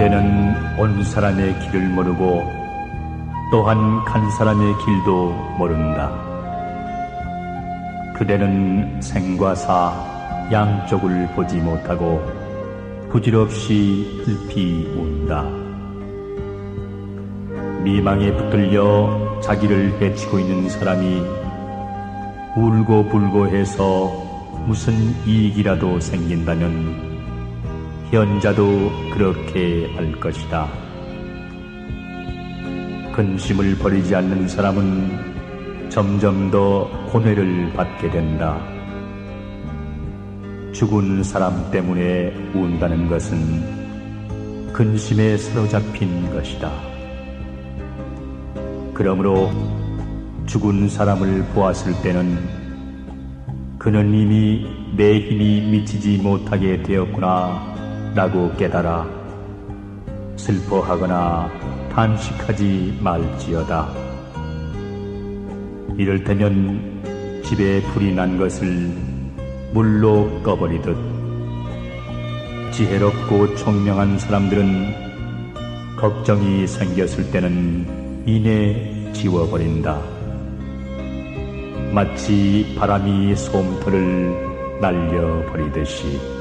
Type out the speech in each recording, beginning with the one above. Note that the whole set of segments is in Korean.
그대는 온 사람의 길을 모르고 또한 간 사람의 길도 모른다. 그대는 생과 사 양쪽을 보지 못하고 부질없이 슬피 운다. 미망에 붙들려 자기를 해치고 있는 사람이 울고 불고 해서 무슨 이익이라도 생긴다면 현자도 그렇게 할 것이다. 근심을 버리지 않는 사람은 점점 더 고뇌를 받게 된다. 죽은 사람 때문에 운다는 것은 근심에 사로잡힌 것이다. 그러므로 죽은 사람을 보았을 때는 그는 이미 내 힘이 미치지 못하게 되었구나 라고 깨달아 슬퍼하거나 탄식하지 말지어다. 이를테면 집에 불이 난 것을 물로 꺼버리듯 지혜롭고 총명한 사람들은 걱정이 생겼을 때는 이내 지워버린다. 마치 바람이 솜털을 날려버리듯이.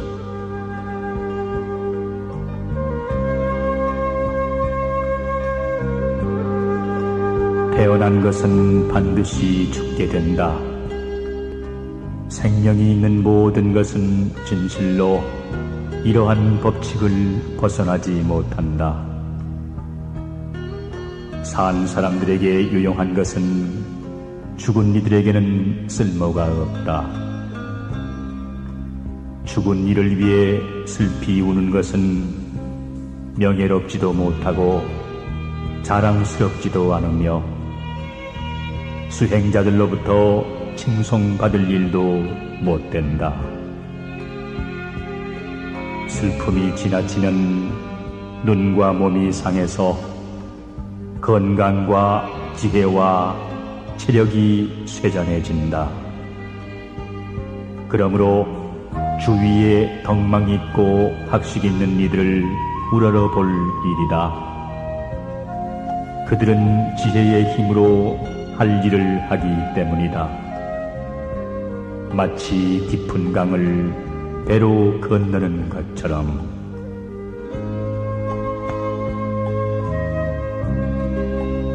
태어난 것은 반드시 죽게 된다. 생명이 있는 모든 것은 진실로 이러한 법칙을 벗어나지 못한다. 산 사람들에게 유용한 것은 죽은 이들에게는 쓸모가 없다. 죽은 이를 위해 슬피 우는 것은 명예롭지도 못하고 자랑스럽지도 않으며 수행자들로부터 칭송받을 일도 못 된다. 슬픔이 지나치면 눈과 몸이 상해서 건강과 지혜와 체력이 쇠잔해진다. 그러므로 주위에 덕망 있고 학식 있는 이들을 우러러 볼 일이다. 그들은 지혜의 힘으로 할 일을 하기 때문이다. 마치 깊은 강을 배로 건너는 것처럼.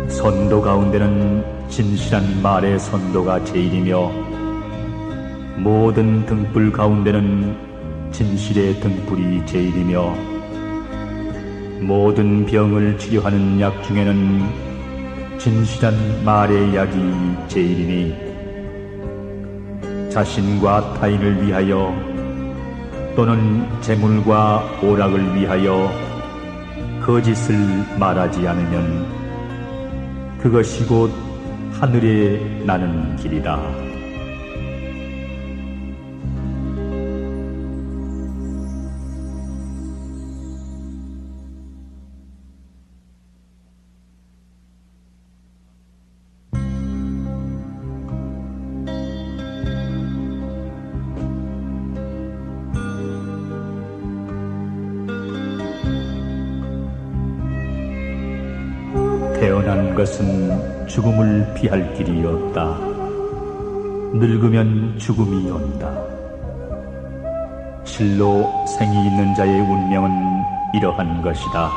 선도 가운데는 진실한 말의 선도가 제일이며 모든 등불 가운데는 진실의 등불이 제일이며 모든 병을 치료하는 약 중에는 진실한 말의 약이 제일이니 자신과 타인을 위하여 또는 재물과 오락을 위하여 거짓을 말하지 않으면 그것이 곧 하늘에 나는 길이다. 태어난 것은 죽음을 피할 길이 없다. 늙으면 죽음이 온다. 실로 생이 있는 자의 운명은 이러한 것이다.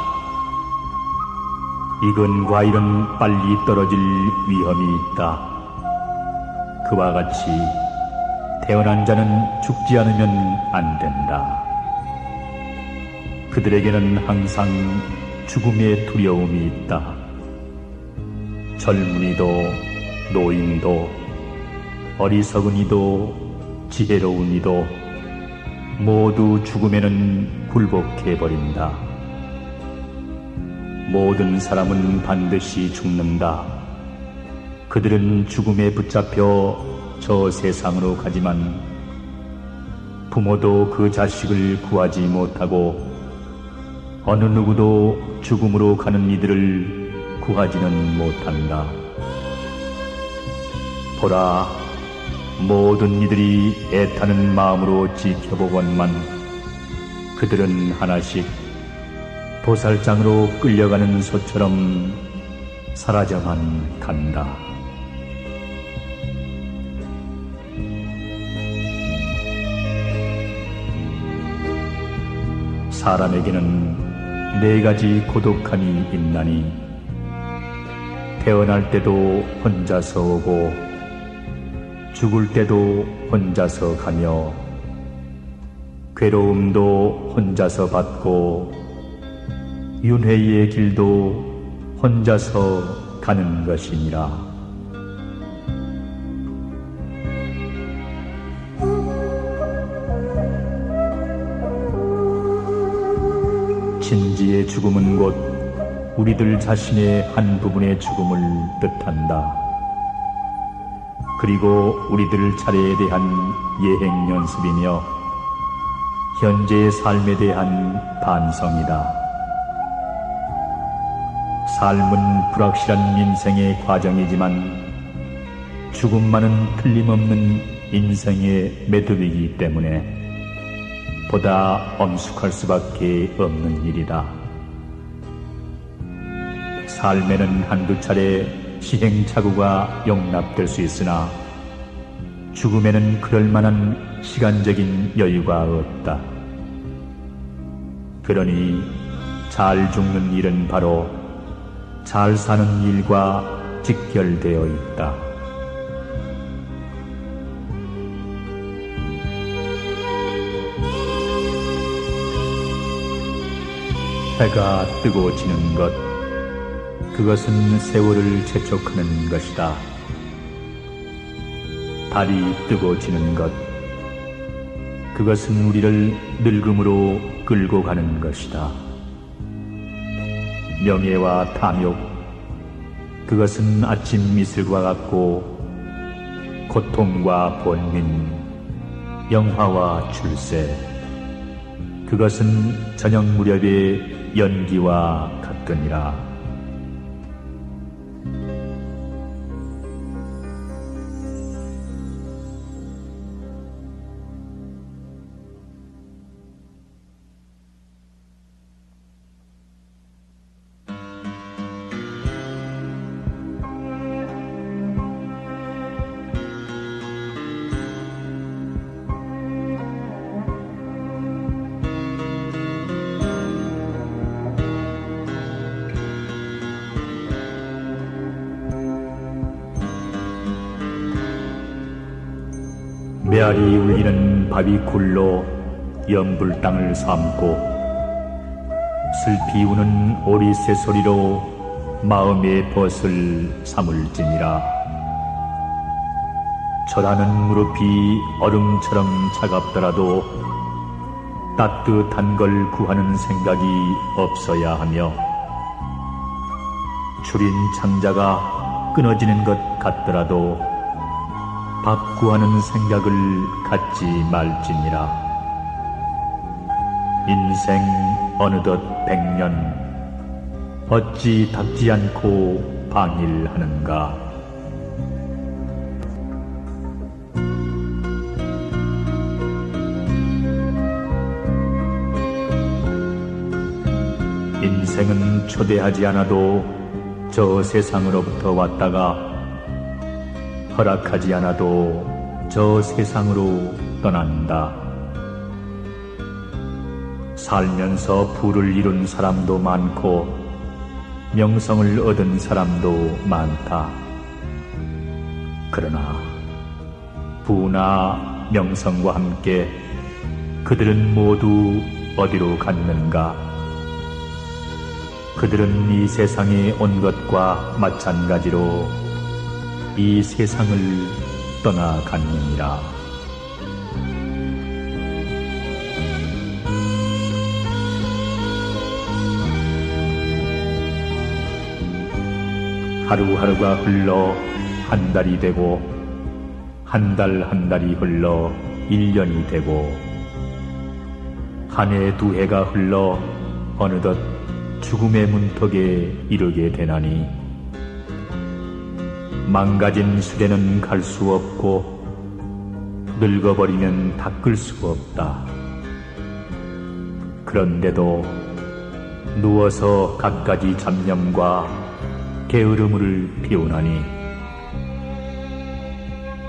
익은 과일은 빨리 떨어질 위험이 있다. 그와 같이 태어난 자는 죽지 않으면 안 된다. 그들에게는 항상 죽음의 두려움이 있다. 젊은이도 노인도 어리석은 이도 지혜로운 이도 모두 죽음에는 굴복해버린다. 모든 사람은 반드시 죽는다. 그들은 죽음에 붙잡혀 저 세상으로 가지만 부모도 그 자식을 구하지 못하고 어느 누구도 죽음으로 가는 이들을 구하지는 못한다. 보라, 모든 이들이 애타는 마음으로 지켜보건만 그들은 하나씩 도살장으로 끌려가는 소처럼 사라져만 간다. 사람에게는 네 가지 고독함이 있나니 태어날 때도 혼자서 오고 죽을 때도 혼자서 가며 괴로움도 혼자서 받고 윤회의 길도 혼자서 가는 것이니라. 진지의 죽음은 곧 우리들 자신의 한 부분의 죽음을 뜻한다. 그리고 우리들 차례에 대한 예행 연습이며 현재의 삶에 대한 반성이다. 삶은 불확실한 인생의 과정이지만 죽음만은 틀림없는 인생의 매듭이기 때문에 보다 엄숙할 수밖에 없는 일이다. 삶에는 한두 차례 시행착오가 용납될 수 있으나 죽음에는 그럴 만한 시간적인 여유가 없다. 그러니 잘 죽는 일은 바로 잘 사는 일과 직결되어 있다. 해가 뜨고 지는 것, 그것은 세월을 재촉하는 것이다. 달이 뜨고 지는 것, 그것은 우리를 늙음으로 끌고 가는 것이다. 명예와 탐욕, 그것은 아침 이슬과 같고 고통과 번민, 영화와 출세, 그것은 저녁 무렵의 연기와 같으니라. 메아리 울리는 바위 굴로 연불 땅을 삼고 슬피 우는 오리 새소리로 마음의 벗을 삼을지니라. 절하는 무릎이 얼음처럼 차갑더라도 따뜻한 걸 구하는 생각이 없어야 하며 추린 창자가 끊어지는 것 같더라도 밥 구하는 생각을 갖지 말지니라. 인생 어느덧 100년 어찌 닥지 않고 방일하는가. 인생은 초대하지 않아도 저 세상으로부터 왔다가 허락하지 않아도 저 세상으로 떠난다. 살면서 부를 이룬 사람도 많고 명성을 얻은 사람도 많다. 그러나 부나 명성과 함께 그들은 모두 어디로 갔는가? 그들은 이 세상에 온 것과 마찬가지로 이 세상을 떠나갔느니라. 하루하루가 흘러 한 달이 되고 한 달 한 달이 흘러 1년이 되고 한 해 두 해가 흘러 어느덧 죽음의 문턱에 이르게 되나니 망가진 수레는 갈 수 없고 늙어버리면 닦을 수 없다. 그런데도 누워서 갖가지 잡념과 게으름을 피우나니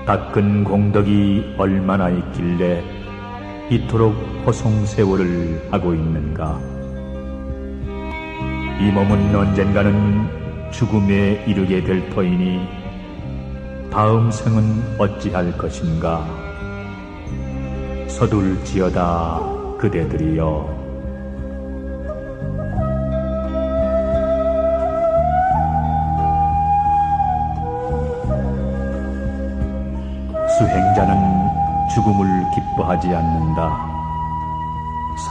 닦은 공덕이 얼마나 있길래 이토록 허송세월을 하고 있는가. 이 몸은 언젠가는 죽음에 이르게 될 터이니 다음 생은 어찌할 것인가. 서둘지어다 그대들이여. 수행자는 죽음을 기뻐하지 않는다.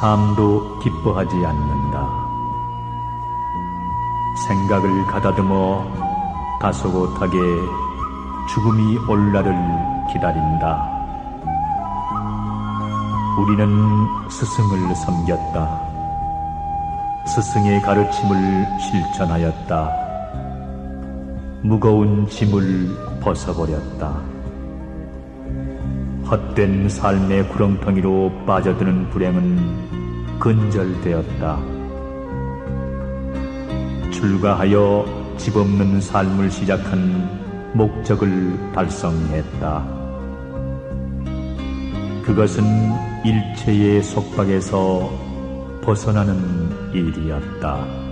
삶도 기뻐하지 않는다. 생각을 가다듬어 다소곳하게 죽음이 올 날을 기다린다. 우리는 스승을 섬겼다. 스승의 가르침을 실천하였다. 무거운 짐을 벗어버렸다. 헛된 삶의 구렁텅이로 빠져드는 불행은 근절되었다. 출가하여 집 없는 삶을 시작한 목적을 달성했다. 그것은 일체의 속박에서 벗어나는 일이었다.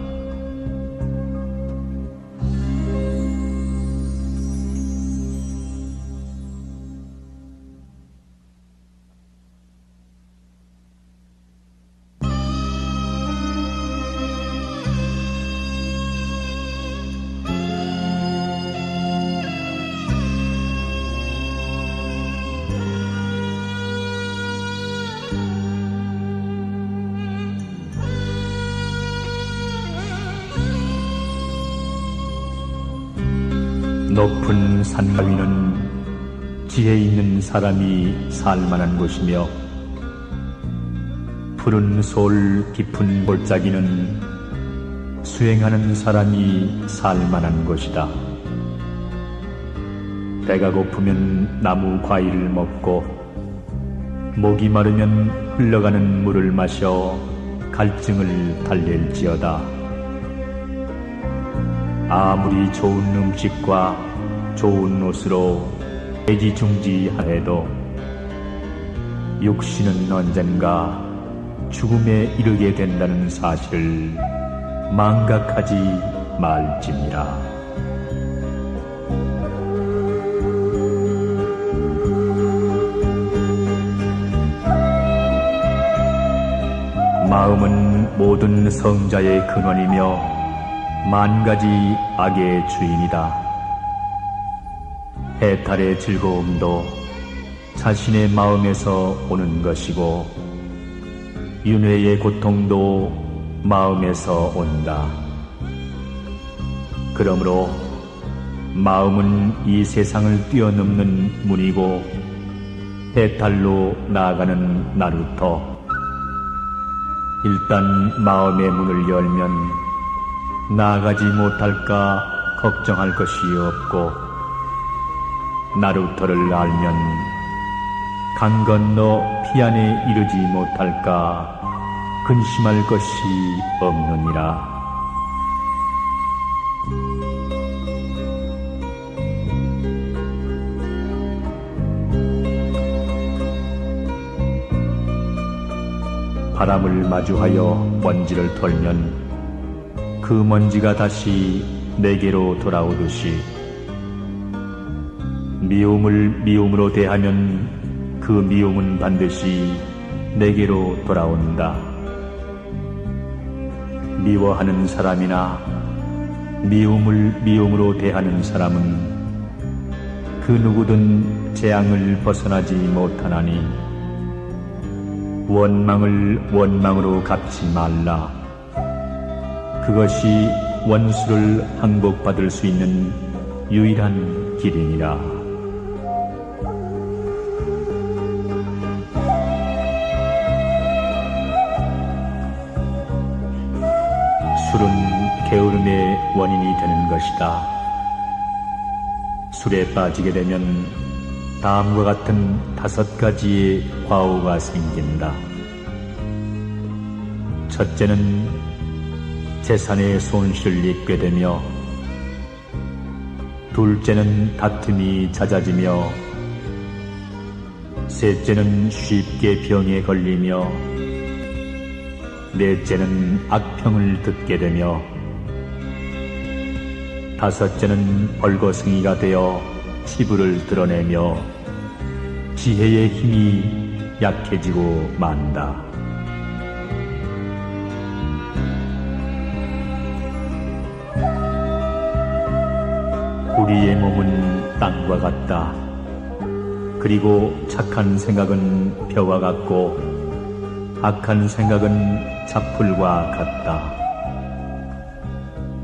높은 산가 위는 지혜 있는 사람이 살만한 곳이며 푸른 솔 깊은 골짜기는 수행하는 사람이 살만한 곳이다. 배가 고프면 나무 과일을 먹고 목이 마르면 흘러가는 물을 마셔 갈증을 달랠지어다. 아무리 좋은 음식과 좋은 옷으로 애지중지하여도 육신은 언젠가 죽음에 이르게 된다는 사실을 망각하지 말지니라. 마음은 모든 성자의 근원이며 만가지 악의 주인이다. 해탈의 즐거움도 자신의 마음에서 오는 것이고 윤회의 고통도 마음에서 온다. 그러므로 마음은 이 세상을 뛰어넘는 문이고 해탈로 나아가는 나루터. 일단 마음의 문을 열면 나아가지 못할까 걱정할 것이 없고 나루터를 알면 강 건너 피안에 이르지 못할까 근심할 것이 없느니라. 바람을 마주하여 먼지를 털면 그 먼지가 다시 내게로 돌아오듯이 미움을 미움으로 대하면 그 미움은 반드시 내게로 돌아온다. 미워하는 사람이나 미움을 미움으로 대하는 사람은 그 누구든 재앙을 벗어나지 못하나니 원망을 원망으로 갚지 말라. 그것이 원수를 항복받을 수 있는 유일한 길이니라. 술은 게으름의 원인이 되는 것이다. 술에 빠지게 되면 다음과 같은 5가지의 과오가 생긴다. 첫째는 재산의 손실을 입게 되며 둘째는 다툼이 잦아지며 셋째는 쉽게 병에 걸리며 넷째는 악평을 듣게 되며 다섯째는 벌거숭이가 되어 치부를 드러내며 지혜의 힘이 약해지고 만다. 우리의 몸은 땅과 같다. 그리고 착한 생각은 벼와 같고 악한 생각은 자풀과 같다.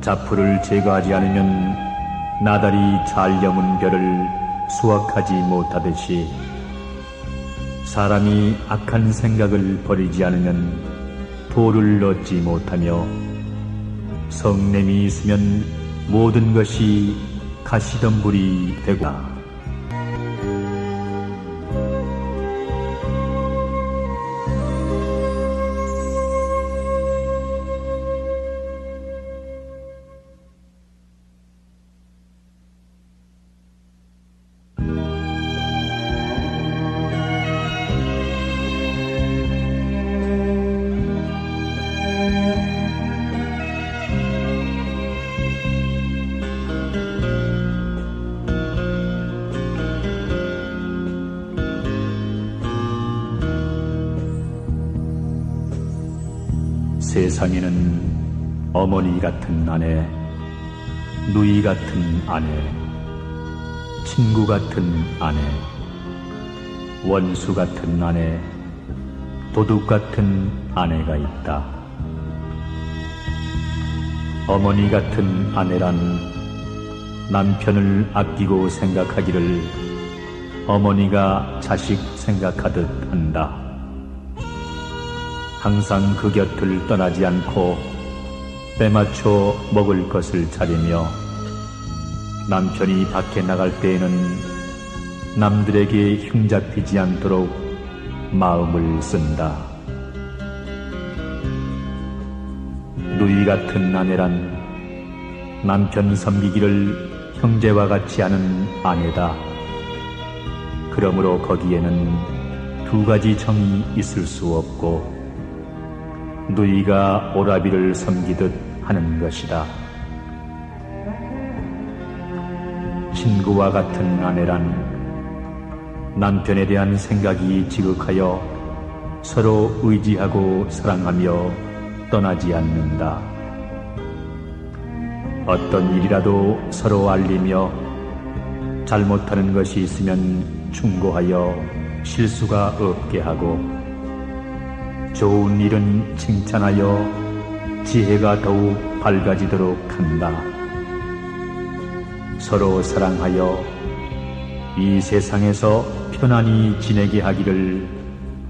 자풀을 제거하지 않으면 나달이 잘 여문 벼를 수확하지 못하듯이 사람이 악한 생각을 버리지 않으면 도를 얻지 못하며 성냄이 있으면 모든 것이 가시덤불이 되고 세상에는 어머니 같은 아내, 누이 같은 아내, 친구 같은 아내, 원수 같은 아내, 도둑 같은 아내가 있다. 어머니 같은 아내란 남편을 아끼고 생각하기를 어머니가 자식 생각하듯 한다. 항상 그 곁을 떠나지 않고 빼맞춰 먹을 것을 차리며 남편이 밖에 나갈 때에는 남들에게 흉잡히지 않도록 마음을 쓴다. 누이 같은 아내란 남편 섬기기를 형제와 같이 하는 아내다. 그러므로 거기에는 두 가지 정이 있을 수 없고 누이가 오라비를 섬기듯 하는 것이다. 친구와 같은 아내란 남편에 대한 생각이 지극하여 서로 의지하고 사랑하며 떠나지 않는다. 어떤 일이라도 서로 알리며 잘못하는 것이 있으면 충고하여 실수가 없게 하고 좋은 일은 칭찬하여 지혜가 더욱 밝아지도록 한다. 서로 사랑하여 이 세상에서 편안히 지내게 하기를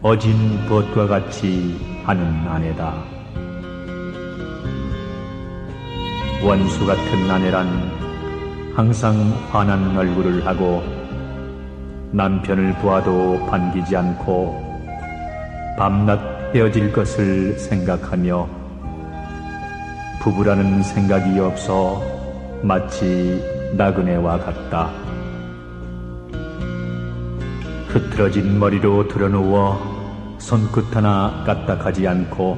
어진 벗과 같이 하는 아내다. 원수 같은 아내란 항상 환한 얼굴을 하고 남편을 보아도 반기지 않고 밤낮 헤어질 것을 생각하며 부부라는 생각이 없어 마치 나그네와 같다. 흐트러진 머리로 드러누워 손끝 하나 까딱하지 않고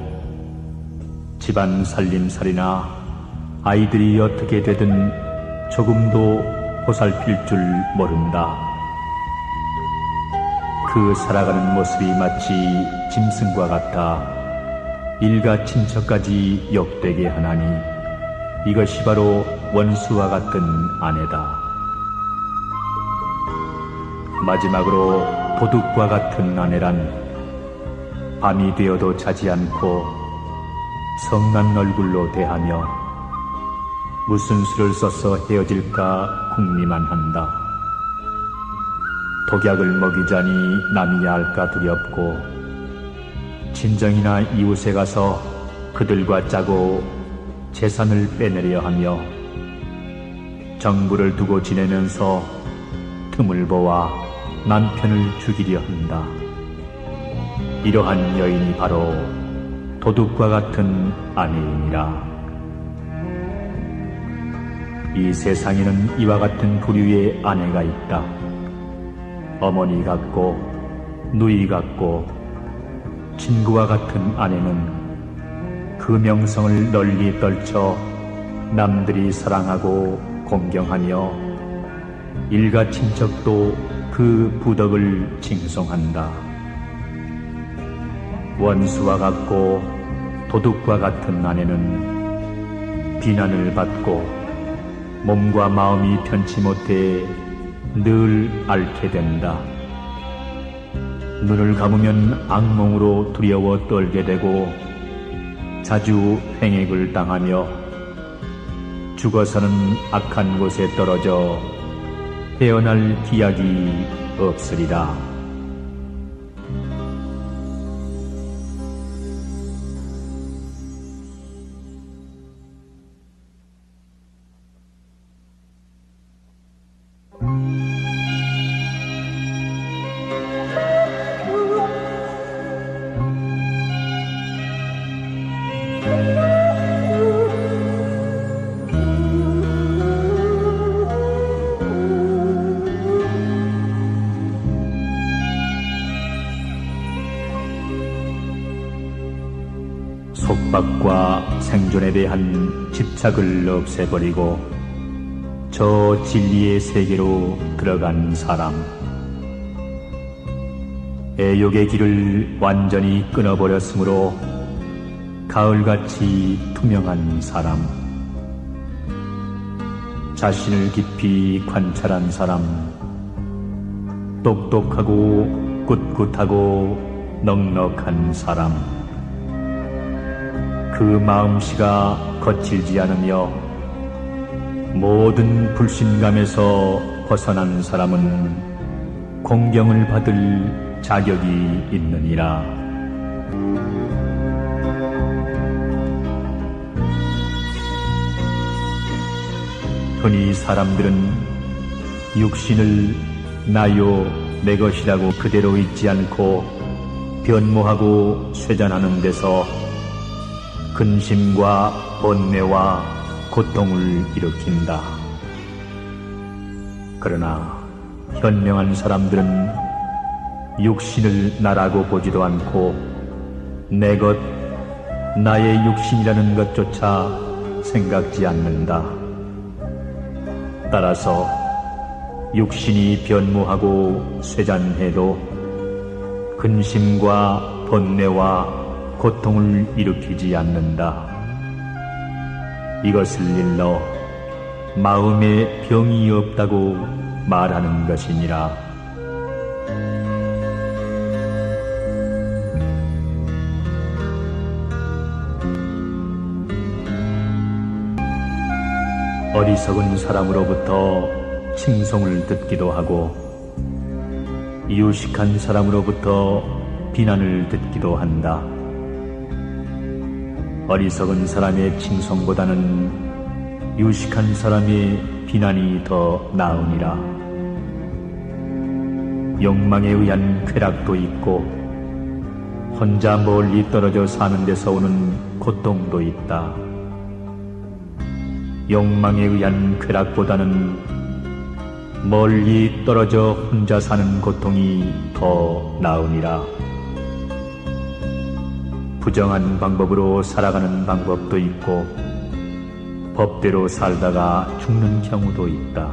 집안 살림살이나 아이들이 어떻게 되든 조금도 보살필 줄 모른다. 그 살아가는 모습이 마치 짐승과 같아 일가 친척까지 욕되게 하나니 이것이 바로 원수와 같은 아내다. 마지막으로 도둑과 같은 아내란 밤이 되어도 자지 않고 성난 얼굴로 대하며 무슨 수를 써서 헤어질까 궁리만 한다. 독약을 먹이자니 남이 알까 두렵고 친정이나 이웃에 가서 그들과 짜고 재산을 빼내려 하며 정부를 두고 지내면서 틈을 보아 남편을 죽이려 한다. 이러한 여인이 바로 도둑과 같은 아내이니라. 이 세상에는 이와 같은 부류의 아내가 있다. 어머니 같고 누이 같고 친구와 같은 아내는 그 명성을 널리 떨쳐 남들이 사랑하고 공경하며 일가 친척도 그 부덕을 칭송한다. 원수와 같고 도둑과 같은 아내는 비난을 받고 몸과 마음이 편치 못해 늘 앓게 된다. 눈을 감으면 악몽으로 두려워 떨게 되고 자주 횡액을 당하며 죽어서는 악한 곳에 떨어져 헤어날 기약이 없으리라. 속박과 생존에 대한 집착을 없애버리고 저 진리의 세계로 들어간 사람, 애욕의 길을 완전히 끊어버렸으므로 가을같이 투명한 사람, 자신을 깊이 관찰한 사람, 똑똑하고 꿋꿋하고 넉넉한 사람, 그 마음씨가 거칠지 않으며 모든 불신감에서 벗어난 사람은 공경을 받을 자격이 있느니라. 흔히 사람들은 육신을 나요 내 것이라고 그대로 잊지 않고 변모하고 쇠잔하는 데서 근심과 번뇌와 고통을 일으킨다. 그러나 현명한 사람들은 육신을 나라고 보지도 않고 내 것, 나의 육신이라는 것조차 생각지 않는다. 따라서 육신이 변모하고 쇠잔해도 근심과 번뇌와 고통을 일으키지 않는다. 이것을 일러 마음에 병이 없다고 말하는 것이니라. 어리석은 사람으로부터 칭송을 듣기도 하고 유식한 사람으로부터 비난을 듣기도 한다. 어리석은 사람의 칭송보다는 유식한 사람의 비난이 더 나으니라. 욕망에 의한 쾌락도 있고 혼자 멀리 떨어져 사는 데서 오는 고통도 있다. 욕망에 의한 쾌락보다는 멀리 떨어져 혼자 사는 고통이 더 나으니라. 부정한 방법으로 살아가는 방법도 있고 법대로 살다가 죽는 경우도 있다.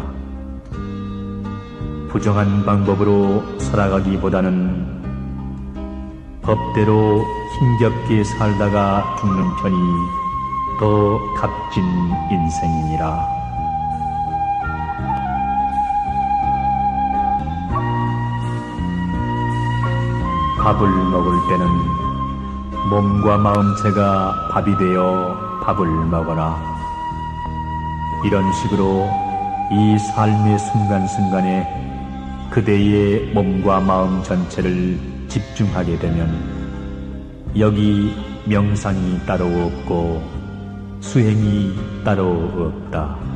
부정한 방법으로 살아가기보다는 법대로 힘겹게 살다가 죽는 편이 더 값진 인생이니라. 밥을 먹을 때는 몸과 마음체가 밥이 되어 밥을 먹어라. 이런 식으로 이 삶의 순간순간에 그대의 몸과 마음 전체를 집중하게 되면 여기 명상이 따로 없고 수행이 따로 없다.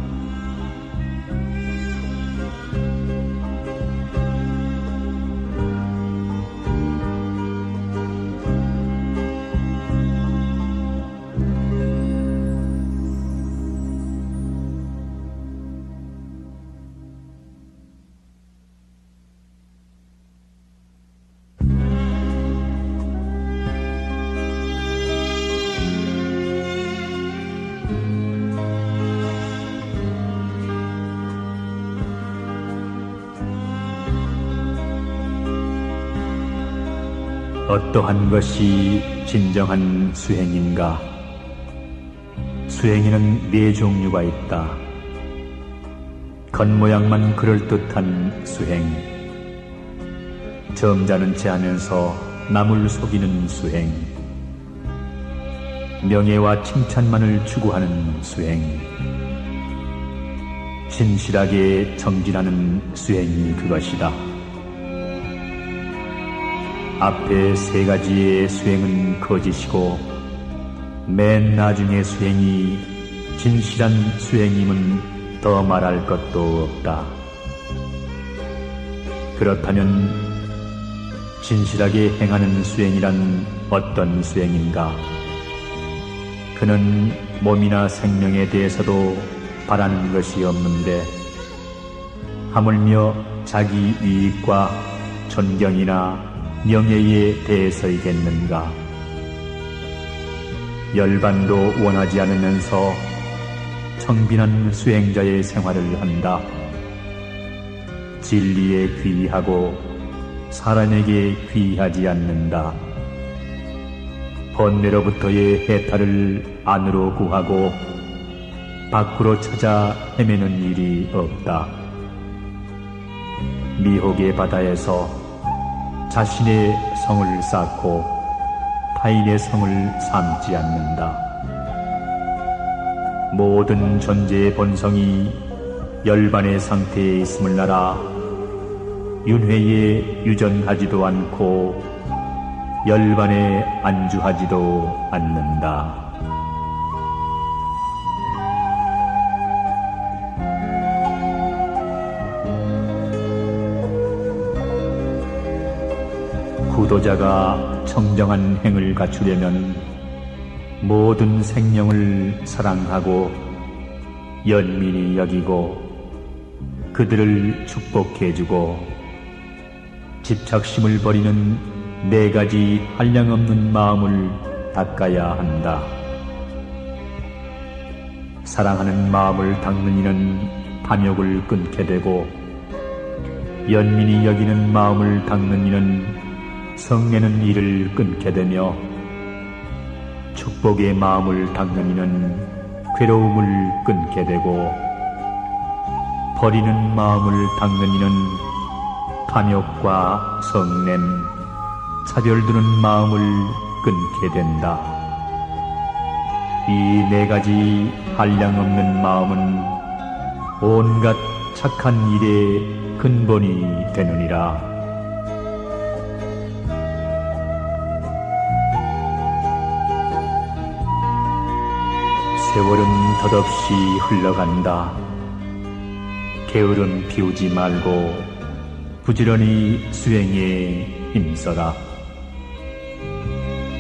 어떠한 것이 진정한 수행인가? 수행에는 네 종류가 있다. 겉모양만 그럴듯한 수행, 점잖은 채 하면서 남을 속이는 수행, 명예와 칭찬만을 추구하는 수행, 진실하게 정진하는 수행이 그것이다. 앞에 세 가지의 수행은 거짓이고 맨 나중의 수행이 진실한 수행임은 더 말할 것도 없다. 그렇다면 진실하게 행하는 수행이란 어떤 수행인가? 그는 몸이나 생명에 대해서도 바라는 것이 없는데 하물며 자기 이익과 존경이나 명예에 대해서이겠는가? 열반도 원하지 않으면서 청빈한 수행자의 생활을 한다. 진리에 귀의하고 사람에게 귀의하지 않는다. 번뇌로부터의 해탈을 안으로 구하고 밖으로 찾아 헤매는 일이 없다. 미혹의 바다에서 자신의 성을 쌓고 타인의 성을 삼지 않는다. 모든 존재의 본성이 열반의 상태에 있음을 알아 윤회에 유전하지도 않고 열반에 안주하지도 않는다. 구도자가 청정한 행을 갖추려면 모든 생명을 사랑하고 연민히 여기고 그들을 축복해주고 집착심을 버리는 네 가지 한량없는 마음을 닦아야 한다. 사랑하는 마음을 닦는 이는 탐욕을 끊게 되고 연민히 여기는 마음을 닦는 이는 성내는 일을 끊게 되며 축복의 마음을 닦는 이는 괴로움을 끊게 되고 버리는 마음을 닦는 이는 탐욕과 성냄, 차별두는 마음을 끊게 된다. 이 네 가지 한량없는 마음은 온갖 착한 일의 근본이 되느니라. 세월은 덧없이 흘러간다. 게으름 피우지 말고 부지런히 수행에 힘써라.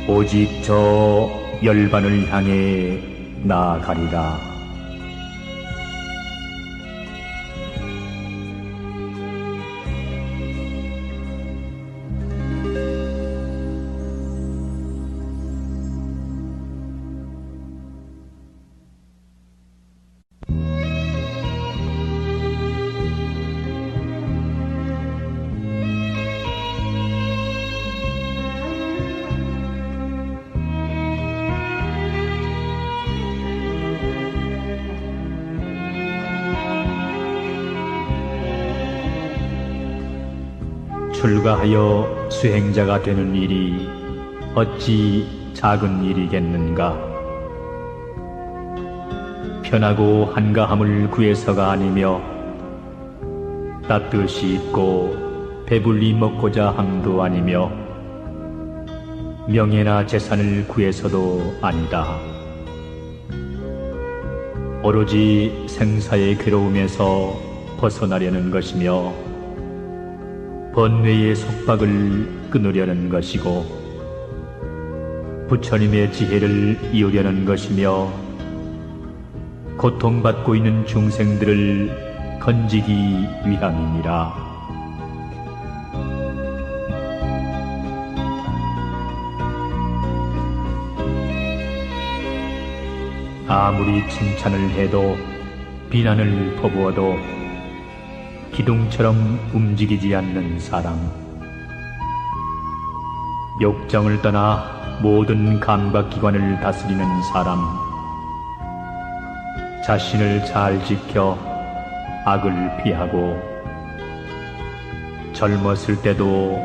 오직 저 열반을 향해 나아가리라. 출가하여 수행자가 되는 일이 어찌 작은 일이겠는가? 편하고 한가함을 구해서가 아니며 따뜻이 있고 배불리 먹고자 함도 아니며 명예나 재산을 구해서도 아니다. 오로지 생사의 괴로움에서 벗어나려는 것이며 번뇌의 속박을 끊으려는 것이고 부처님의 지혜를 이으려는 것이며 고통받고 있는 중생들을 건지기 위함이니라. 아무리 칭찬을 해도 비난을 퍼부어도 기둥처럼 움직이지 않는 사랑, 욕정을 떠나 모든 감각기관을 다스리는 사람, 자신을 잘 지켜 악을 피하고 젊었을 때도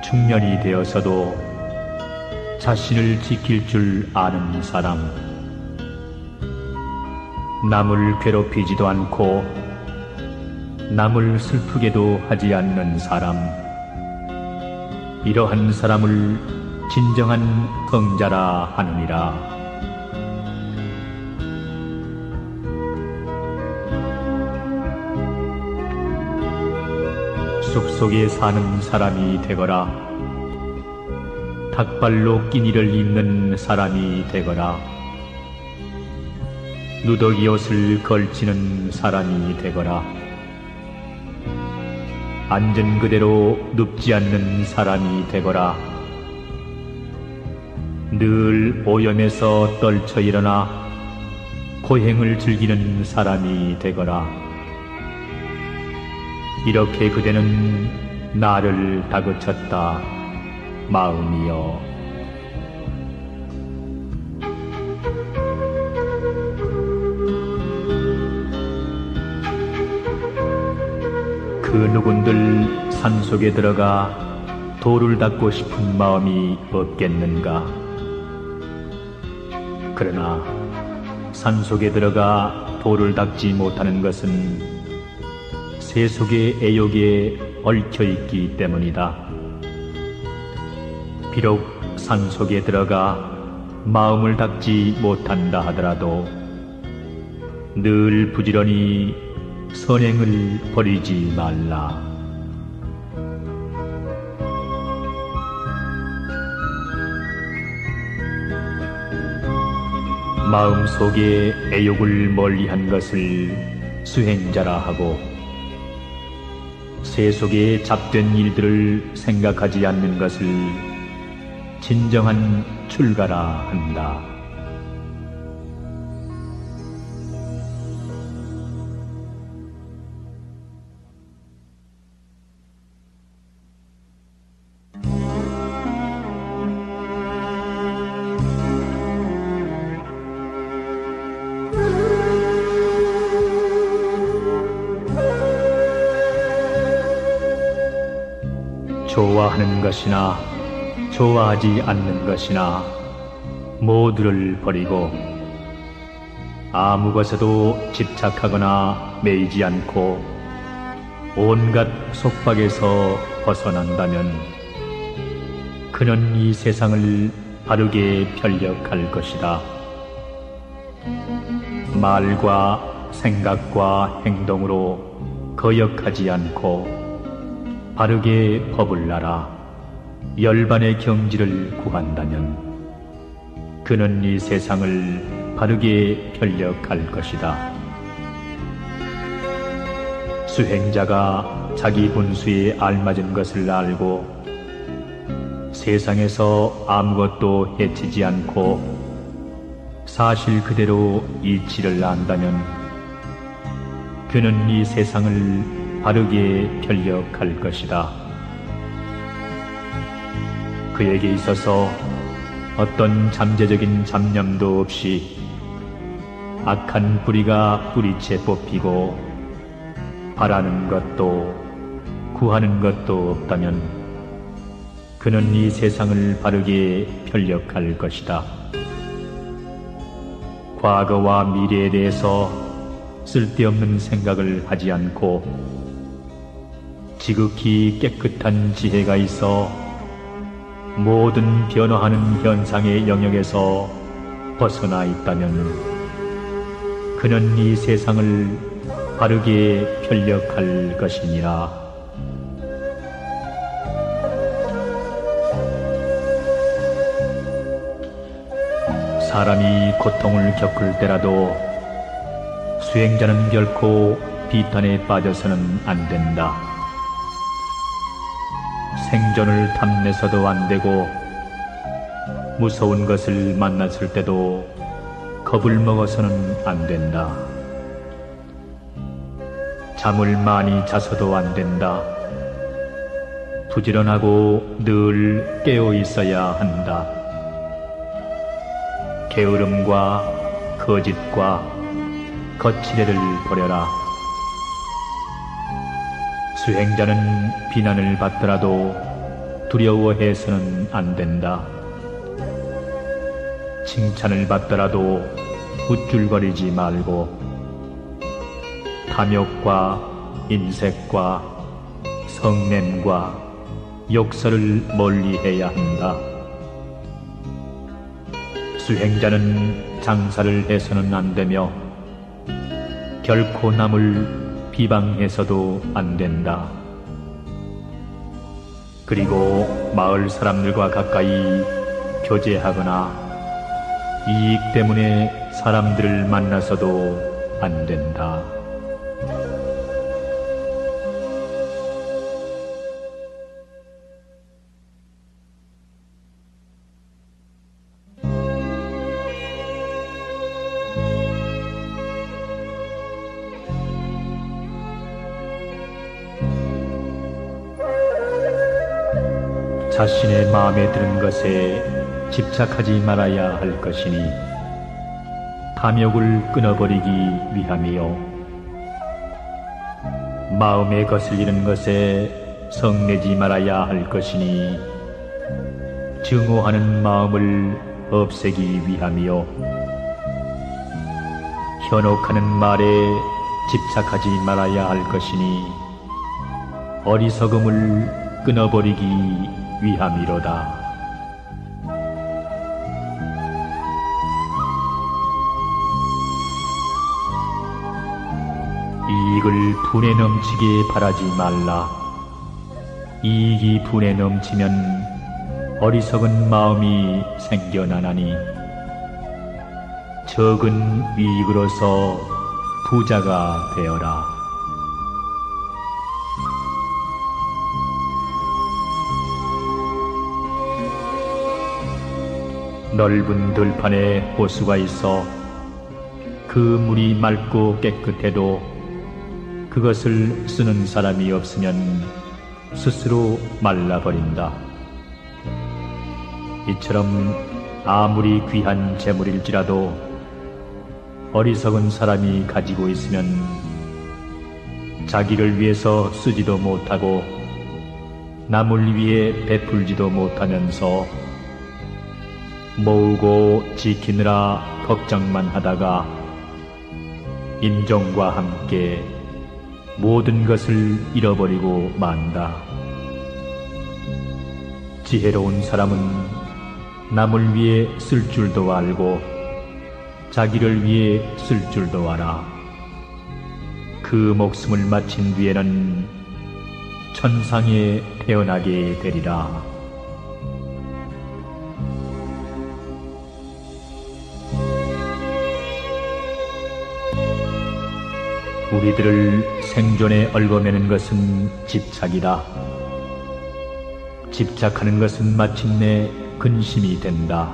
중년이 되어서도 자신을 지킬 줄 아는 사람, 남을 괴롭히지도 않고 남을 슬프게도 하지 않는 사람, 이러한 사람을 진정한 성자라 하느니라. 숲속에 사는 사람이 되거라. 닭발로 끼니를 입는 사람이 되거라. 누더기 옷을 걸치는 사람이 되거라. 앉은 그대로 눕지 않는 사람이 되거라. 늘 오염에서 떨쳐 일어나 고행을 즐기는 사람이 되거라. 이렇게 그대는 나를 다그쳤다, 마음이여. 그 누군들 산속에 들어가 돌을 닦고 싶은 마음이 없겠는가? 그러나 산속에 들어가 돌을 닦지 못하는 것은 세속의 애욕에 얽혀있기 때문이다. 비록 산속에 들어가 마음을 닦지 못한다 하더라도 늘 부지런히 선행을 버리지 말라. 마음속에 애욕을 멀리한 것을 수행자라 하고 세속에 잡된 일들을 생각하지 않는 것을 진정한 출가라 한다. 좋아하는 것이나 좋아하지 않는 것이나 모두를 버리고 아무 것에도 집착하거나 매이지 않고 온갖 속박에서 벗어난다면 그는 이 세상을 바르게 편력할 것이다. 말과 생각과 행동으로 거역하지 않고 바르게 법을 알아 열반의 경지를 구한다면 그는 이 세상을 바르게 편력할 것이다. 수행자가 자기 분수에 알맞은 것을 알고 세상에서 아무것도 해치지 않고 사실 그대로 이치를 안다면 그는 이 세상을 바르게 편력할 것이다. 그에게 있어서 어떤 잠재적인 잡념도 없이 악한 뿌리가 뿌리채 뽑히고 바라는 것도 구하는 것도 없다면 그는 이 세상을 바르게 편력할 것이다. 과거와 미래에 대해서 쓸데없는 생각을 하지 않고 지극히 깨끗한 지혜가 있어 모든 변화하는 현상의 영역에서 벗어나 있다면 그는 이 세상을 바르게 편력할 것이니라. 사람이 고통을 겪을 때라도 수행자는 결코 비탄에 빠져서는 안 된다. 생존을 탐내서도 안 되고 무서운 것을 만났을 때도 겁을 먹어서는 안 된다. 잠을 많이 자서도 안 된다. 부지런하고 늘 깨어 있어야 한다. 게으름과 거짓과 거칠애를 버려라. 수행자는 비난을 받더라도 두려워해서는 안 된다. 칭찬을 받더라도 우쭐거리지 말고 탐욕과 인색과 성냄과 욕설을 멀리해야 한다. 수행자는 장사를 해서는 안 되며 결코 남을 비방해서도 안 된다. 그리고 마을 사람들과 가까이 교제하거나 이익 때문에 사람들을 만나서도 안 된다. 자신의 마음에 드는 것에 집착하지 말아야 할 것이니 탐욕을 끊어버리기 위함이요. 마음에 거슬리는 것에 성내지 말아야 할 것이니 증오하는 마음을 없애기 위함이요. 현혹하는 말에 집착하지 말아야 할 것이니 어리석음을 끊어버리기 위함이로다. 이익을 분에 넘치게 바라지 말라. 이익이 분에 넘치면 어리석은 마음이 생겨나나니 적은 이익으로서 부자가 되어라. 넓은 들판에 호수가 있어 그 물이 맑고 깨끗해도 그것을 쓰는 사람이 없으면 스스로 말라버린다. 이처럼 아무리 귀한 재물일지라도 어리석은 사람이 가지고 있으면 자기를 위해서 쓰지도 못하고 남을 위해 베풀지도 못하면서 모으고 지키느라 걱정만 하다가 임종과 함께 모든 것을 잃어버리고 만다. 지혜로운 사람은 남을 위해 쓸 줄도 알고 자기를 위해 쓸 줄도 알아. 그 목숨을 마친 뒤에는 천상에 태어나게 되리라. 우리들을 생존에 얽어매는 것은 집착이다. 집착하는 것은 마침내 근심이 된다.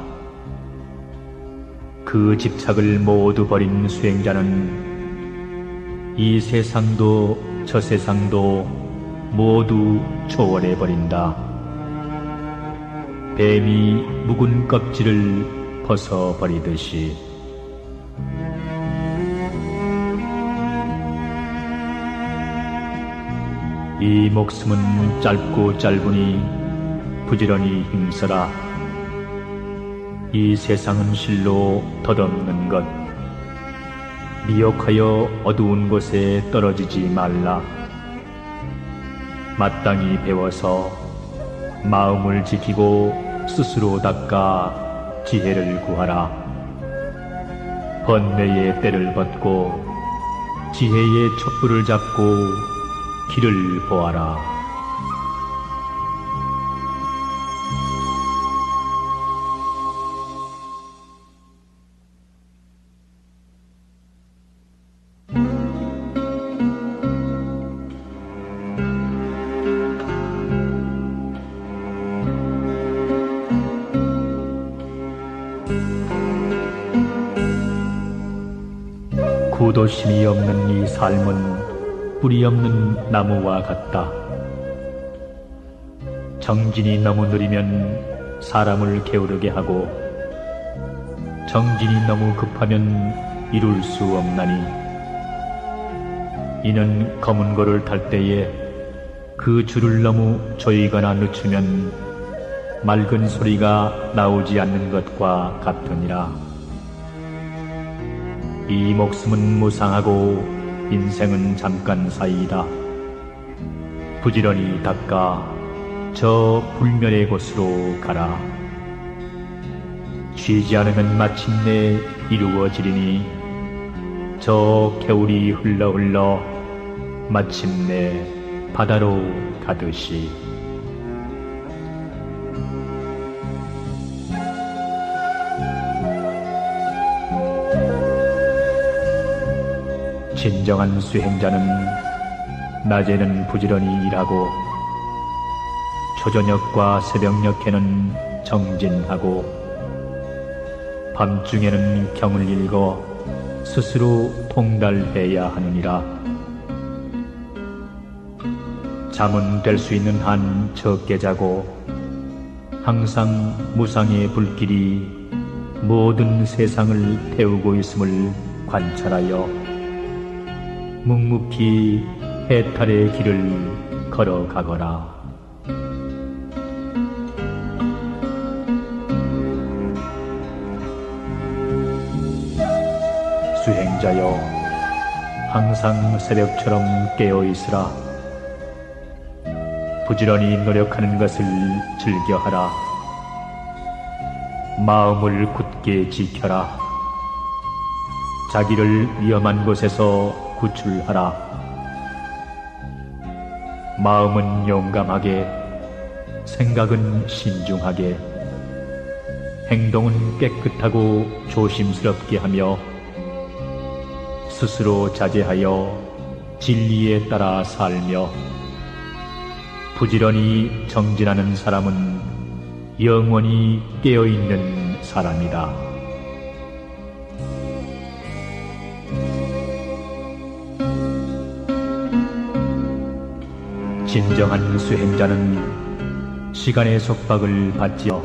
그 집착을 모두 버린 수행자는 이 세상도 저 세상도 모두 초월해버린다. 뱀이 묵은 껍질을 벗어버리듯이. 이 목숨은 짧고 짧으니 부지런히 힘써라. 이 세상은 실로 덧없는 것. 미혹하여 어두운 곳에 떨어지지 말라. 마땅히 배워서 마음을 지키고 스스로 닦아 지혜를 구하라. 번뇌의 때를 벗고 지혜의 촛불을 잡고 길을 보아라. 구도심이 없는 이 삶은 뿌리 없는 나무와 같다. 정진이 너무 느리면 사람을 게으르게 하고 정진이 너무 급하면 이룰 수 없나니 이는 검은 고를 탈 때에 그 줄을 너무 조이거나 늦추면 맑은 소리가 나오지 않는 것과 같으니라. 이 목숨은 무상하고 인생은 잠깐 사이이다. 부지런히 닦아 저 불멸의 곳으로 가라. 쉬지 않으면 마침내 이루어지리니 저 겨울이 흘러 마침내 바다로 가듯이. 진정한 수행자는 낮에는 부지런히 일하고 초저녁과 새벽녘에는 정진하고 밤중에는 경을 읽어 스스로 통달해야 하느니라. 잠은 될 수 있는 한 적게 자고 항상 무상의 불길이 모든 세상을 태우고 있음을 관찰하여 묵묵히 해탈의 길을 걸어가거라. 수행자여, 항상 새벽처럼 깨어있으라. 부지런히 노력하는 것을 즐겨하라. 마음을 굳게 지켜라. 자기를 위험한 곳에서 구출하라. 마음은 용감하게, 생각은 신중하게, 행동은 깨끗하고 조심스럽게 하며 스스로 자제하여 진리에 따라 살며 부지런히 정진하는 사람은 영원히 깨어있는 사람이다. 진정한 수행자는 시간의 속박을 받지요.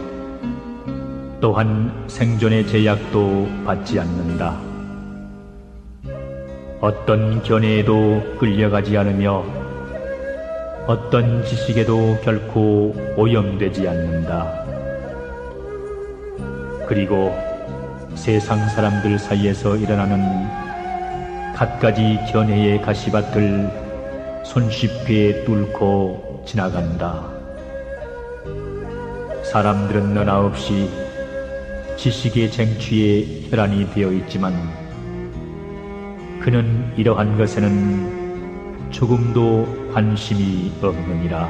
또한 생존의 제약도 받지 않는다. 어떤 견해에도 끌려가지 않으며 어떤 지식에도 결코 오염되지 않는다. 그리고 세상 사람들 사이에서 일어나는 갖가지 견해의 가시밭을 손쉽게 뚫고 지나간다. 사람들은 너나 없이 지식의 쟁취에 혈안이 되어 있지만 그는 이러한 것에는 조금도 관심이 없느니라.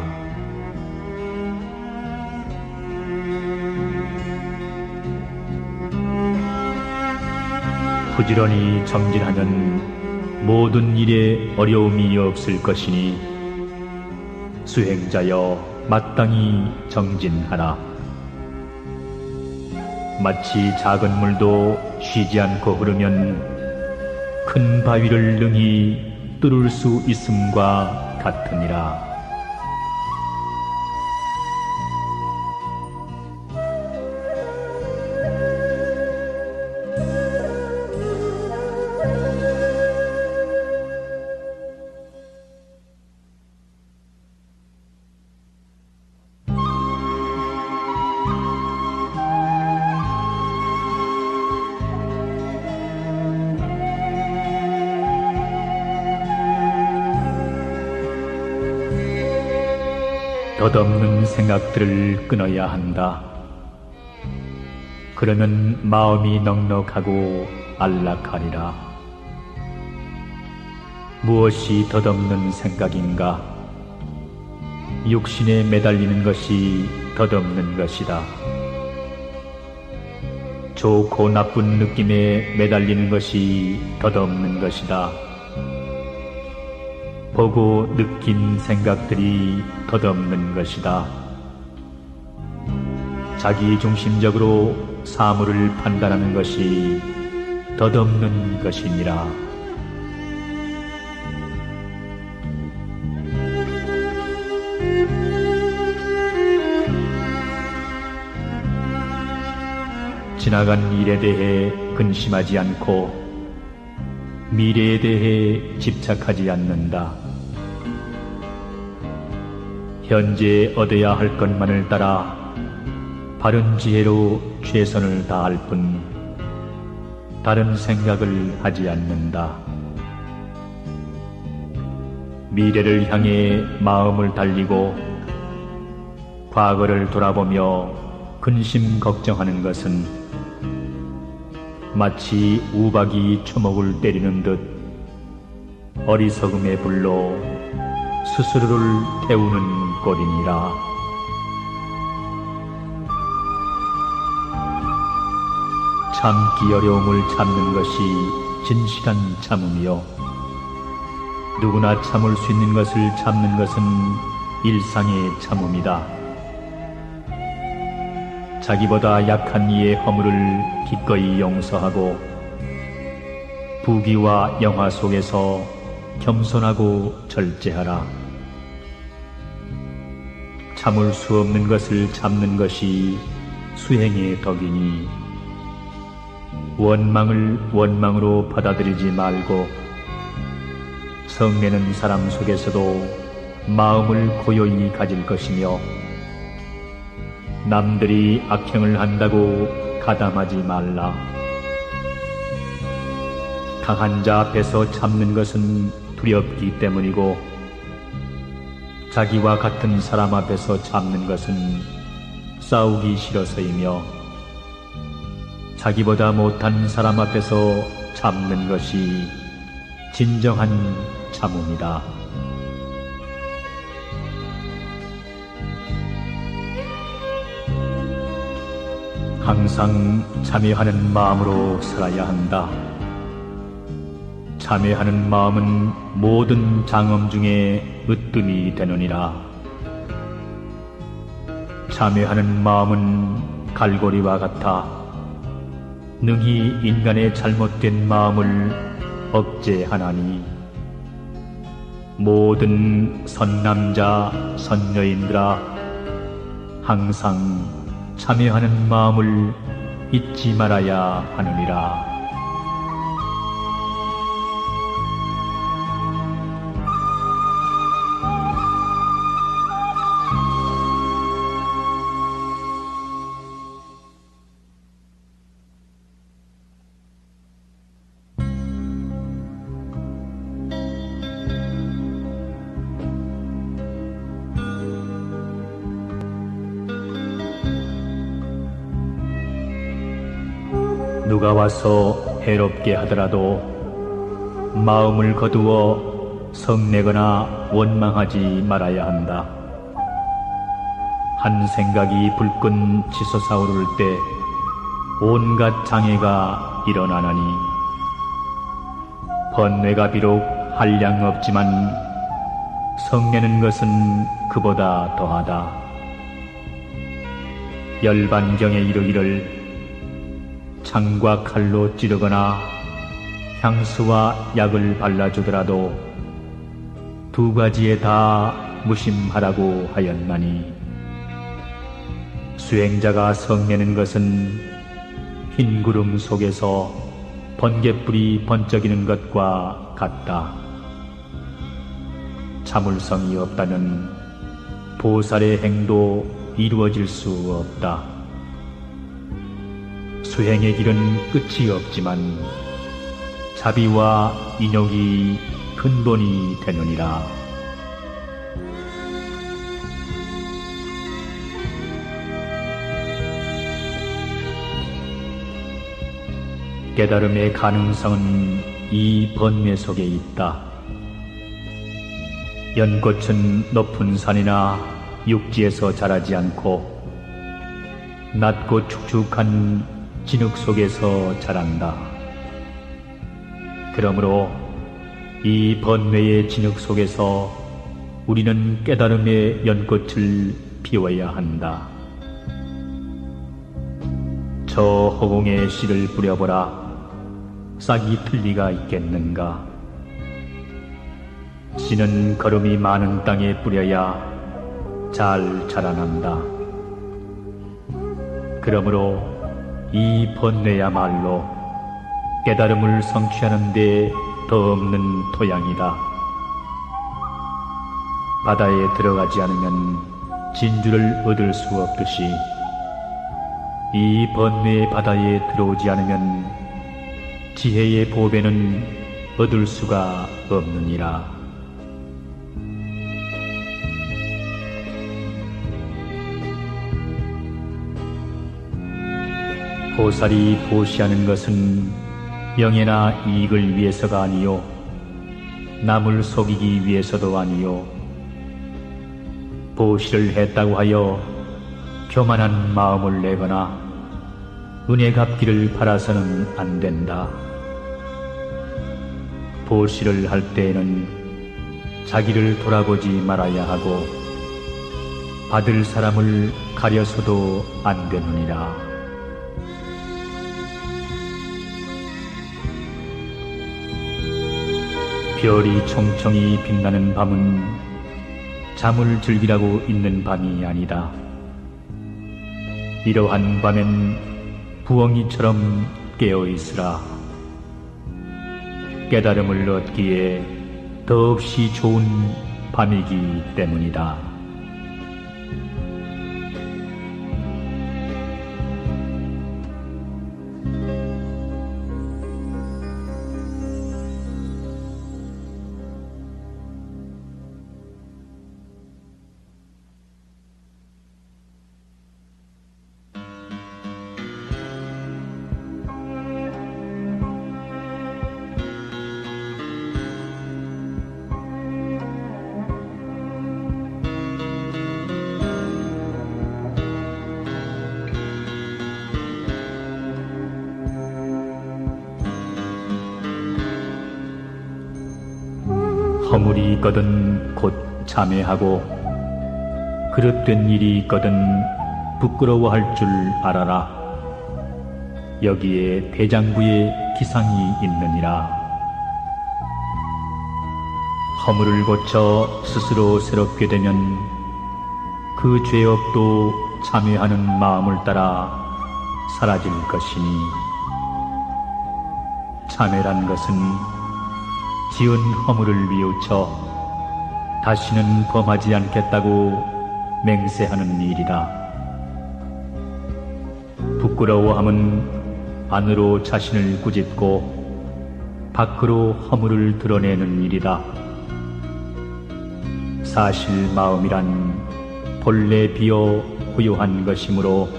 부지런히 정진하면 모든 일에 어려움이 없을 것이니 수행자여 마땅히 정진하라. 마치 작은 물도 쉬지 않고 흐르면 큰 바위를 능히 뚫을 수 있음과 같으니라. 덧없는 생각들을 끊어야 한다. 그러면 마음이 넉넉하고 안락하리라. 무엇이 덧없는 생각인가? 육신에 매달리는 것이 덧없는 것이다. 좋고 나쁜 느낌에 매달리는 것이 덧없는 것이다. 보고 느낀 생각들이 덧없는 것이다. 자기중심적으로 사물을 판단하는 것이 덧없는 것이니라. 지나간 일에 대해 근심하지 않고 미래에 대해 집착하지 않는다. 현재 얻어야 할 것만을 따라 바른 지혜로 최선을 다할 뿐 다른 생각을 하지 않는다. 미래를 향해 마음을 달리고 과거를 돌아보며 근심 걱정하는 것은 마치 우박이 초목을 때리는 듯 어리석음의 불로 스스로를 태우는 꼴이니라. 참기 어려움을 참는 것이 진실한 참음이요, 누구나 참을 수 있는 것을 참는 것은 일상의 참음이다. 자기보다 약한 이의 허물을 기꺼이 용서하고 부귀와 영화 속에서 겸손하고 절제하라. 참을 수 없는 것을 참는 것이 수행의 덕이니 원망을 원망으로 받아들이지 말고 성내는 사람 속에서도 마음을 고요히 가질 것이며 남들이 악행을 한다고 가담하지 말라. 강한 자 앞에서 참는 것은 두렵기 때문이고 자기와 같은 사람 앞에서 참는 것은 싸우기 싫어서이며 자기보다 못한 사람 앞에서 참는 것이 진정한 참음이다. 항상 참회하는 마음으로 살아야 한다. 참회하는 마음은 모든 장엄 중에 으뜸이 되느니라. 참회하는 마음은 갈고리와 같아 능히 인간의 잘못된 마음을 억제하나니 모든 선남자 선여인들아, 항상 참회하는 마음을 잊지 말아야 하느니라. 누가 와서 해롭게 하더라도 마음을 거두어 성내거나 원망하지 말아야 한다. 한 생각이 불끈 치솟아오를 때 온갖 장애가 일어나나니 번뇌가 비록 한량 없지만 성내는 것은 그보다 더하다. 열반경에 이르기를 창과 칼로 찌르거나 향수와 약을 발라주더라도 두 가지에 다 무심하라고 하였나니 수행자가 성내는 것은 흰 구름 속에서 번갯불이 번쩍이는 것과 같다. 참을성이 없다면 보살의 행도 이루어질 수 없다. 수행의 길은 끝이 없지만 자비와 인욕이 근본이 되느니라. 깨달음의 가능성은 이 번뇌 속에 있다. 연꽃은 높은 산이나 육지에서 자라지 않고 낮고 축축한 진흙 속에서 자란다. 그러므로 이 번뇌의 진흙 속에서 우리는 깨달음의 연꽃을 피워야 한다. 저 허공에 씨를 뿌려보라. 싹이 틀 리가 있겠는가? 씨는 거름이 많은 땅에 뿌려야 잘 자라난다. 그러므로 이 번뇌야말로 깨달음을 성취하는 데 더 없는 토양이다. 바다에 들어가지 않으면 진주를 얻을 수 없듯이 이 번뇌의 바다에 들어오지 않으면 지혜의 보배는 얻을 수가 없느니라. 보살이 보시하는 것은 명예나 이익을 위해서가 아니요 남을 속이기 위해서도 아니요 보시를 했다고 하여 교만한 마음을 내거나 은혜 갚기를 바라서는 안 된다. 보시를 할 때에는 자기를 돌아보지 말아야 하고 받을 사람을 가려서도 안 되느니라. 별이 총총히 빛나는 밤은 잠을 즐기라고 있는 밤이 아니다. 이러한 밤엔 부엉이처럼 깨어있으라. 깨달음을 얻기에 더없이 좋은 밤이기 때문이다. 허물이 있거든 곧 참회하고 그릇된 일이 있거든 부끄러워할 줄 알아라. 여기에 대장부의 기상이 있느니라. 허물을 고쳐 스스로 새롭게 되면 그 죄업도 참회하는 마음을 따라 사라질 것이니 참회란 것은 지은 허물을 뉘우쳐 다시는 범하지 않겠다고 맹세하는 일이다. 부끄러워함은 안으로 자신을 꾸짖고 밖으로 허물을 드러내는 일이다. 사실 마음이란 본래 비어 고요한 것이므로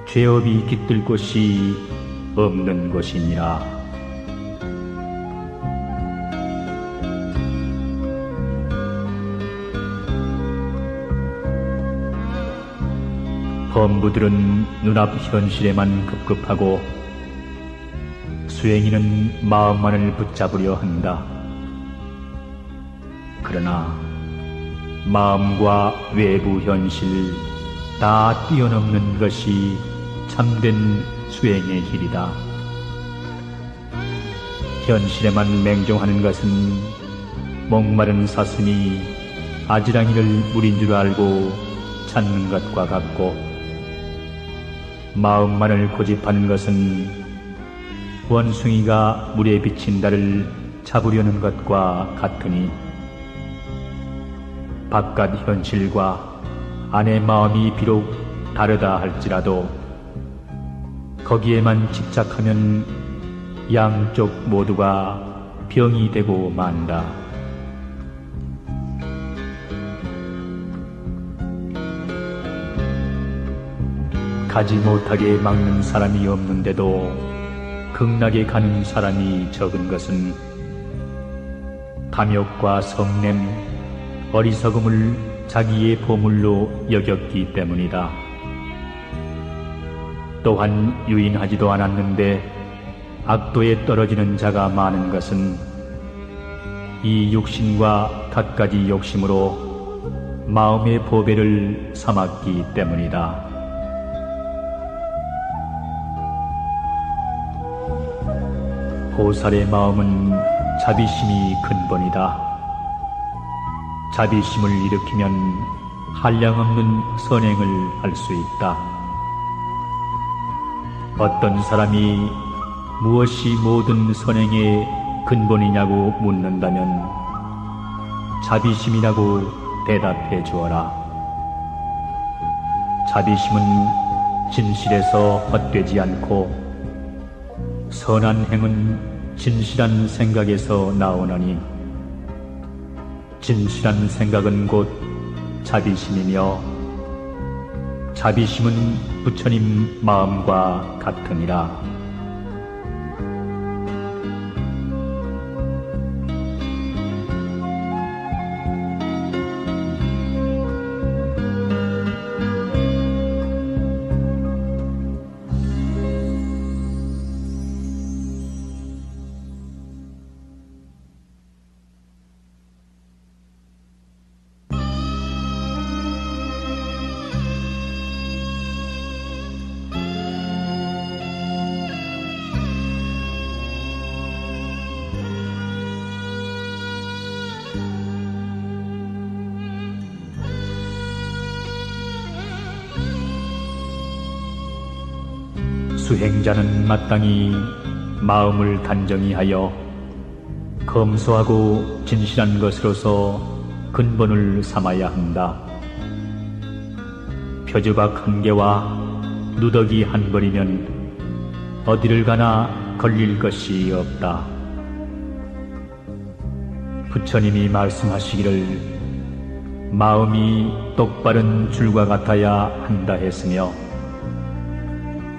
죄업이 깃들 곳이 없는 것이니라. 범부들은 눈앞 현실에만 급급하고 수행인은 마음만을 붙잡으려 한다. 그러나 마음과 외부 현실 다 뛰어넘는 것이 참된 수행의 길이다. 현실에만 맹종하는 것은 목마른 사슴이 아지랑이를 물인 줄 알고 찾는 것과 같고 마음만을 고집하는 것은 원숭이가 물에 비친 달을 잡으려는 것과 같으니 바깥 현실과 안의 마음이 비록 다르다 할지라도 거기에만 집착하면 양쪽 모두가 병이 되고 만다. 가지 못하게 막는 사람이 없는데도 극락에 가는 사람이 적은 것은 탐욕과 성냄, 어리석음을 자기의 보물로 여겼기 때문이다. 또한 유인하지도 않았는데 악도에 떨어지는 자가 많은 것은 이 육신과 갖가지 욕심으로 마음의 보배를 삼았기 때문이다. 보살의 마음은 자비심이 근본이다. 자비심을 일으키면 한량없는 선행을 할 수 있다. 어떤 사람이 무엇이 모든 선행의 근본이냐고 묻는다면 자비심이라고 대답해 주어라. 자비심은 진실에서 헛되지 않고 선한 행은 진실한 생각에서 나오나니 진실한 생각은 곧 자비심이며 자비심은 부처님 마음과 같으니라. 수행자는 마땅히 마음을 단정히 하여 검소하고 진실한 것으로서 근본을 삼아야 한다. 표주박 한 개와 누더기 한 벌이면 어디를 가나 걸릴 것이 없다. 부처님이 말씀하시기를 마음이 똑바른 줄과 같아야 한다 했으며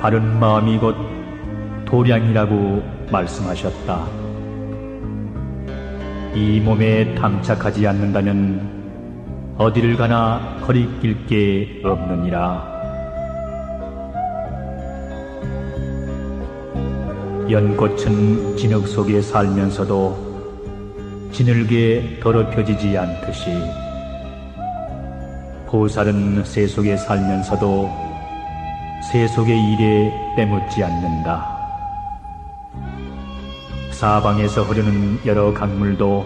바른 마음이 곧 도량이라고 말씀하셨다. 이 몸에 탐착하지 않는다면 어디를 가나 거리낄 게 없느니라. 연꽃은 진흙 속에 살면서도 진흙에 더럽혀지지 않듯이 보살은 새 속에 살면서도 새 속의 일에 때묻지 않는다. 사방에서 흐르는 여러 강물도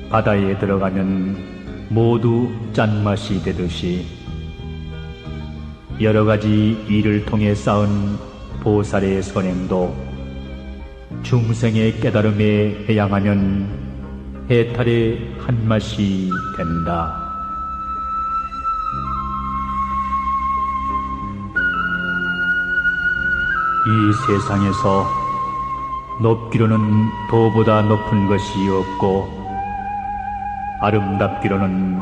바다에 들어가면 모두 짠맛이 되듯이 여러 가지 일을 통해 쌓은 보살의 선행도 중생의 깨달음에 해양하면 해탈의 한맛이 된다. 이 세상에서 높기로는 도보다 높은 것이 없고 아름답기로는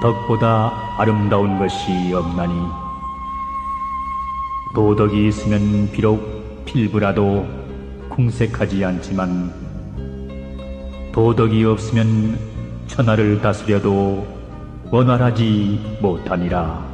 덕보다 아름다운 것이 없나니 도덕이 있으면 비록 필부라도 궁색하지 않지만 도덕이 없으면 천하를 다스려도 원활하지 못하니라.